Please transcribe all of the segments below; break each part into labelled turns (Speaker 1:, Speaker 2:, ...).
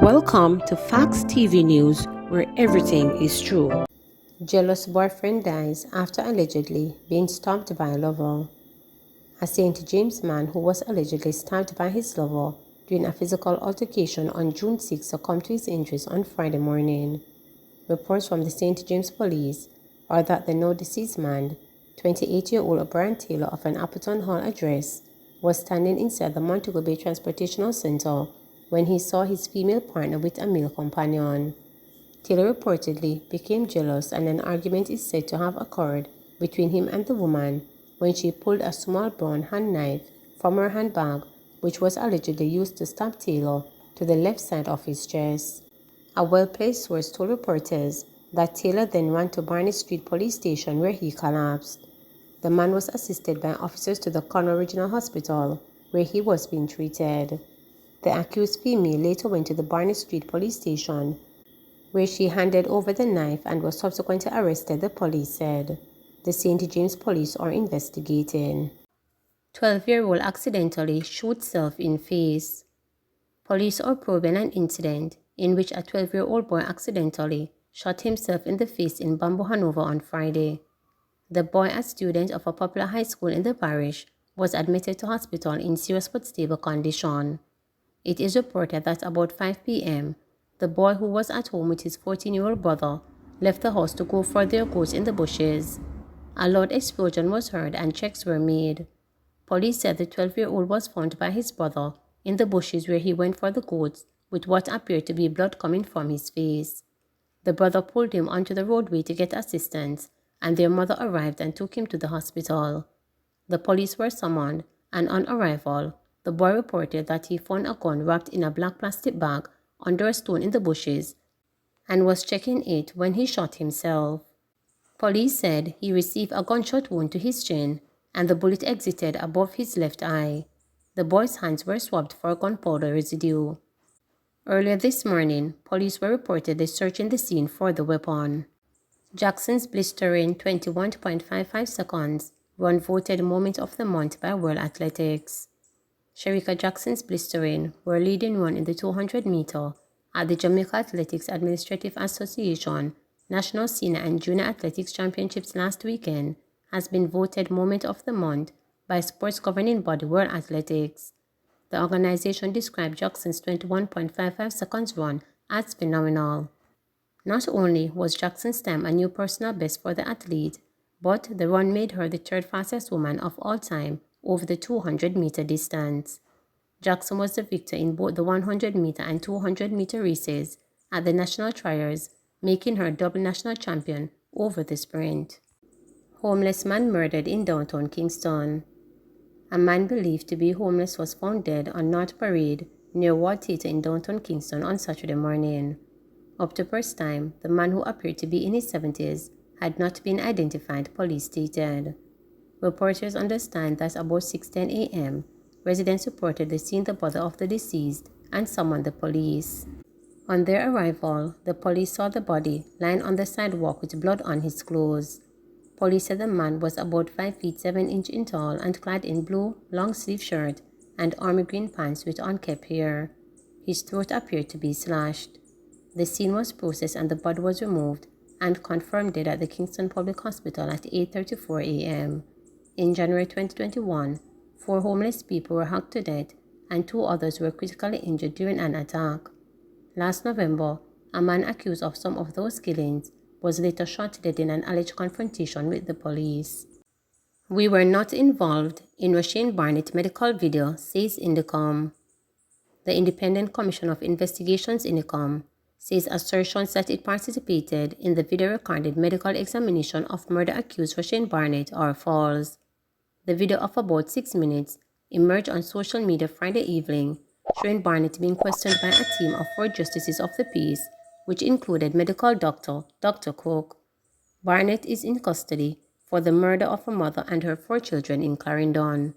Speaker 1: Welcome to Facts TV News, where everything is true. Jealous boyfriend dies after allegedly being stabbed by a lover. A St. James man who was allegedly stabbed by his lover during a physical altercation on June 6 succumbed to his injuries on Friday morning. Reports from the St. James police are that the now deceased man, 28-year-old Brian Taylor of an Appleton Hall address, was standing inside the Montego Bay Transportational Center when he saw his female partner with a male companion. Taylor reportedly became jealous, and an argument is said to have occurred between him and the woman when she pulled a small brown hand knife from her handbag, which was allegedly used to stab Taylor to the left side of his chest. A well-placed source told reporters that Taylor then ran to Barnett Street Police Station where he collapsed. The man was assisted by officers to the Conroe Regional Hospital where he was being treated. The accused female later went to the Barnett Street Police Station where she handed over the knife and was subsequently arrested, the police said. The St. James police are investigating. 12-year-old accidentally shoots self in face. Police are probing an incident in which a 12-year-old boy accidentally shot himself in the face in Bamboo, Hanover on Friday. The boy, a student of a popular high school in the parish, was admitted to hospital in serious but stable condition. It is reported that about 5 p.m., the boy, who was at home with his 14-year-old brother, left the house to go for their goats in the bushes. A loud explosion was heard and checks were made. Police said the 12-year-old was found by his brother in the bushes where he went for the goats with what appeared to be blood coming from his face. The brother pulled him onto the roadway to get assistance, and their mother arrived and took him to the hospital. The police were summoned, and on arrival, the boy reported that he found a gun wrapped in a black plastic bag under a stone in the bushes and was checking it when he shot himself. Police said he received a gunshot wound to his chin and the bullet exited above his left eye. The boy's hands were swabbed for gunpowder residue. Earlier this morning, police were reportedly searching the scene for the weapon. Jackson's blistering 21.55 seconds run voted Moment of the Month by World Athletics. Sharika Jacksons' blistering were leading run in the 200-meter at the Jamaica Athletics Administrative Association National Senior and Junior Athletics Championships last weekend has been voted Moment of the Month by sports governing body World Athletics. The organization described Jackson's 21.55 seconds run as phenomenal. Not only was Jackson's time a new personal best for the athlete, but the run made her the third fastest woman of all time over the 200-meter distance. Jackson was the victor in both the 100-meter and 200-meter races at the national trials, making her double national champion over the sprint. Homeless man murdered in downtown Kingston. A man believed to be homeless was found dead on North Parade near Ward Theatre in downtown Kingston on Saturday morning. Up to first time, the man, who appeared to be in his 70s, had not been identified, police stated. Reporters understand that about 6:10 a.m., residents reportedly seen the body of the deceased and summoned the police. On their arrival, the police saw the body lying on the sidewalk with blood on his clothes. Police said the man was about 5 feet 7 inches tall and clad in blue, long-sleeve shirt and army green pants with unkempt hair. His throat appeared to be slashed. The scene was processed and the body was removed and confirmed dead at the Kingston Public Hospital at 8:34 a.m. In January 2021, 4 homeless people were hacked to death and 2 others were critically injured during an attack. Last November, a man accused of some of those killings was later shot dead in an alleged confrontation with the police. We were not involved in Roshane Barnett medical video, says Indicom. The Independent Commission of Investigations, Indicom, says assertions that it participated in the video-recorded medical examination of murder-accused Roshane Barnett are false. The video of about 6 minutes emerged on social media Friday evening, showing Barnett being questioned by a team of 4 justices of the peace, which included medical doctor Dr. Cook. Barnett is in custody for the murder of a mother and her 4 children in Clarendon.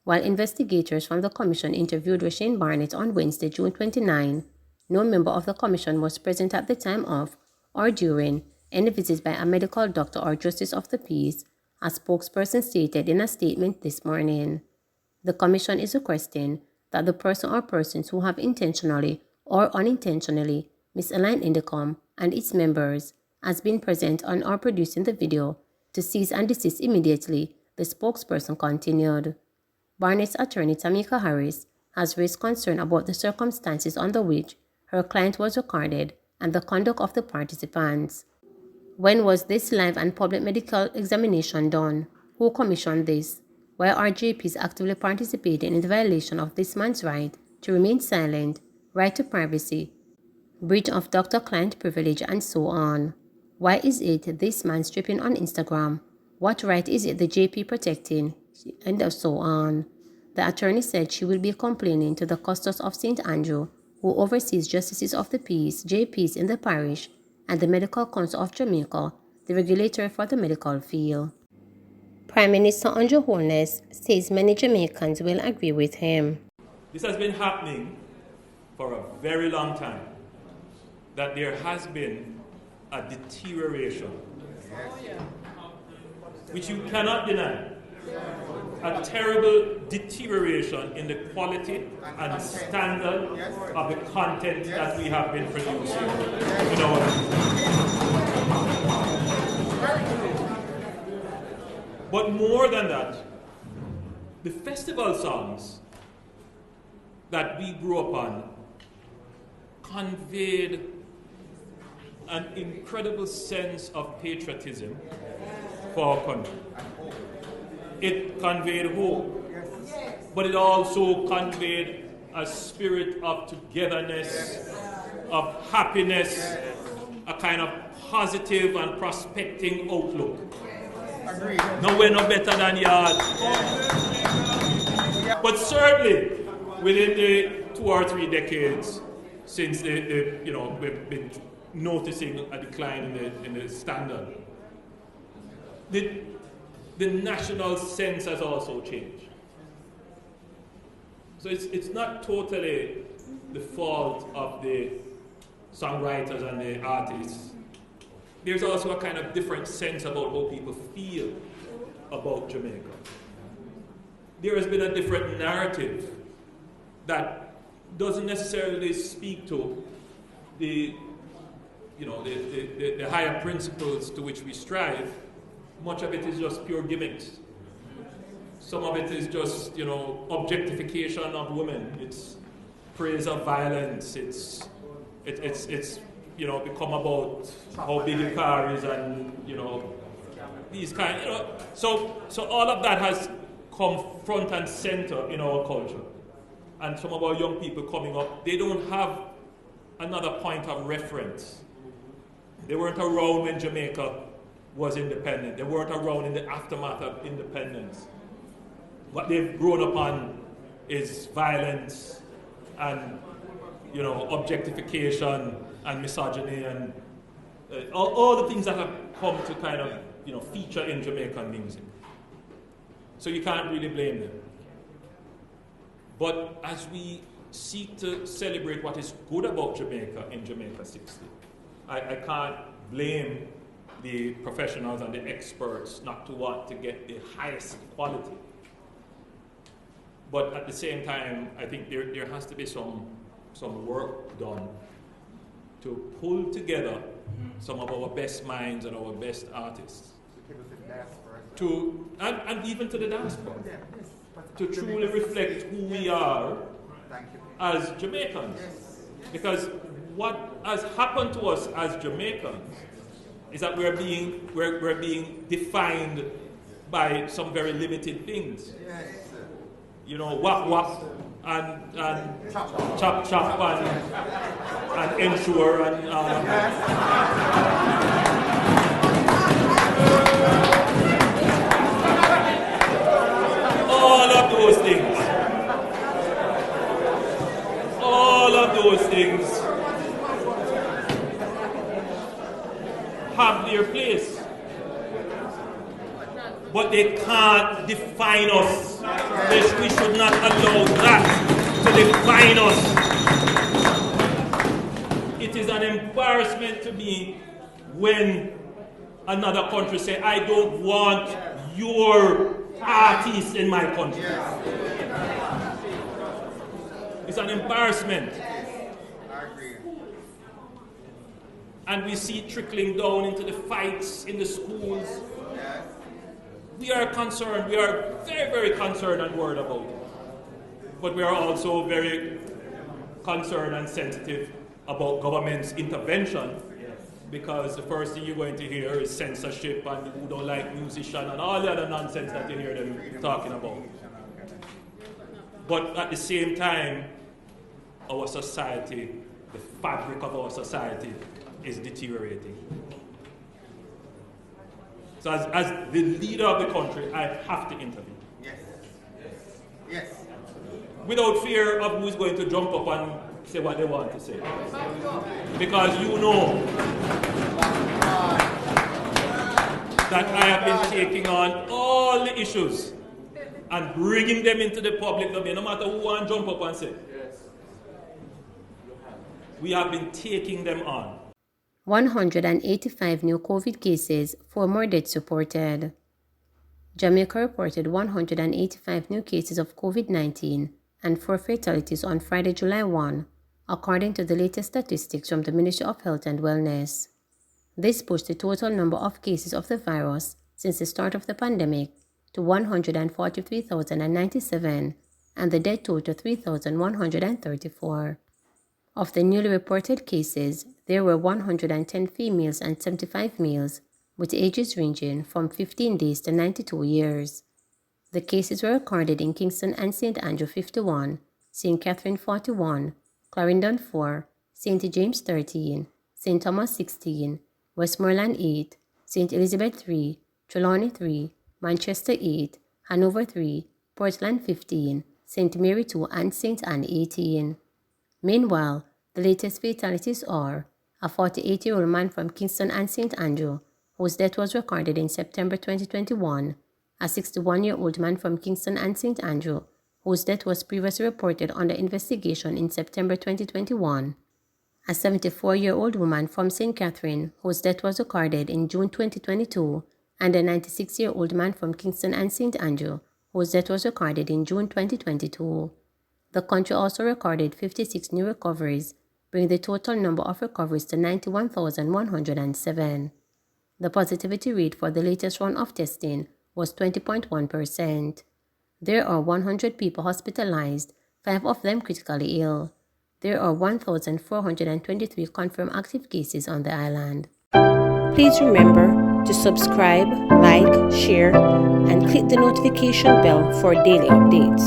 Speaker 1: While investigators from the commission interviewed Roshane Barnett on Wednesday, June 29, no member of the commission was present at the time of or during any visits by a medical doctor or justice of the peace, a spokesperson stated in a statement this morning. The commission is requesting that the person or persons who have intentionally or unintentionally misaligned Indicom and its members has been present on or producing the video to cease and desist immediately, the spokesperson continued. Barnett's attorney Tamika Harris has raised concern about the circumstances under which her client was recorded and the conduct of the participants. When was this live and public medical examination done? Who commissioned this? Why are JPs actively participating in the violation of this man's right to remain silent, right to privacy, breach of doctor-client privilege, and so on? Why is it this man stripping on Instagram? What right is it the JP protecting? And so on. The attorney said she will be complaining to the Custos of St. Andrew, who oversees justices of the peace, JPs in the parish, and the Medical Council of Jamaica, the regulator for the medical field. Prime Minister Andrew Holness says many Jamaicans will agree with him.
Speaker 2: This has been happening for a very long time, that there has been a deterioration, which you cannot deny. A terrible deterioration in the quality and standard of the content that we have been producing in our But more than that, the festival songs that we grew up on conveyed an incredible sense of patriotism for our country. It conveyed hope, but it also conveyed a spirit of togetherness, of happiness, a kind of positive and prospecting outlook. No, we're no better than yard. But certainly, within the 2 or 3 decades since we've been noticing a decline in the standard, the national sense has also changed. So it's not totally the fault of the songwriters and the artists. There's also a kind of different sense about how people feel about Jamaica. There has been a different narrative that doesn't necessarily speak to the higher principles to which we strive. Much of it is just pure gimmicks. Some of it is just, objectification of women. It's praise of violence. It's become about how big a car is and, these kind, So all of that has come front and center in our culture. And some of our young people coming up, they don't have another point of reference. They weren't around when Jamaica was independent. They weren't around in the aftermath of independence. What they've grown up on is violence and, objectification and misogyny and all the things that have come to kind of, feature in Jamaican music. So you can't really blame them. But as we seek to celebrate what is good about Jamaica in Jamaica 60, I can't blame the professionals and the experts not to want to get the highest quality. But at the same time, I think there has to be some work done to pull together some of our best minds and our best artists. And even to the diaspora. To truly reflect who we are as Jamaicans. Because what has happened to us as Jamaicans is that we're being defined by some very limited things. Wap wap and chop chop and ensure and all of those things. All of those things have their place. But they can't define us. We should not allow that to define us. It is an embarrassment to me when another country say, I don't want your artists in my country. It's an embarrassment. and we see it trickling down into the fights in the schools. We are concerned. We are very, very concerned and worried about it. But we are also very concerned and sensitive about government's intervention, because the first thing you're going to hear is censorship and who don't like musicians and all the other nonsense that you hear them talking about. But at the same time, our society, the fabric of our society, is deteriorating. So as the leader of the country, I have to intervene.
Speaker 3: Yes. Yes.
Speaker 2: Without fear of who's going to jump up and say what they want to say. Because you know that I have been taking on all the issues and bringing them into the public domain, no matter who wants to jump up and say. We have been taking them on.
Speaker 1: 185 new COVID cases, 4 more deaths reported. Jamaica reported 185 new cases of COVID-19 and 4 fatalities on Friday, July 1, according to the latest statistics from the Ministry of Health and Wellness. This pushed the total number of cases of the virus since the start of the pandemic to 143,097 and the death toll to 3,134. Of the newly reported cases, there were 110 females and 75 males, with ages ranging from 15 days to 92 years. The cases were recorded in Kingston and St. Andrew 51, St. Catherine 41, Clarendon 4, St. James 13, St. Thomas 16, Westmoreland 8, St. Elizabeth 3, Trelawney 3, Manchester 8, Hanover 3, Portland 15, St. Mary 2 and St. Anne 18. Meanwhile, the latest fatalities are a 48-year-old man from Kingston and St. Andrew, whose death was recorded in September 2021, a 61-year-old man from Kingston and St. Andrew, whose death was previously reported under investigation in September 2021, a 74-year-old woman from St. Catherine, whose death was recorded in June 2022, and a 96-year-old man from Kingston and St. Andrew, whose death was recorded in June 2022. The country also recorded 56 new recoveries, bringing the total number of recoveries to 91,107. The positivity rate for the latest round of testing was 20.1%. There are 100 people hospitalized, 5 of them critically ill. There are 1,423 confirmed active cases on the island. Please remember to subscribe, like, share, and click the notification bell for daily updates.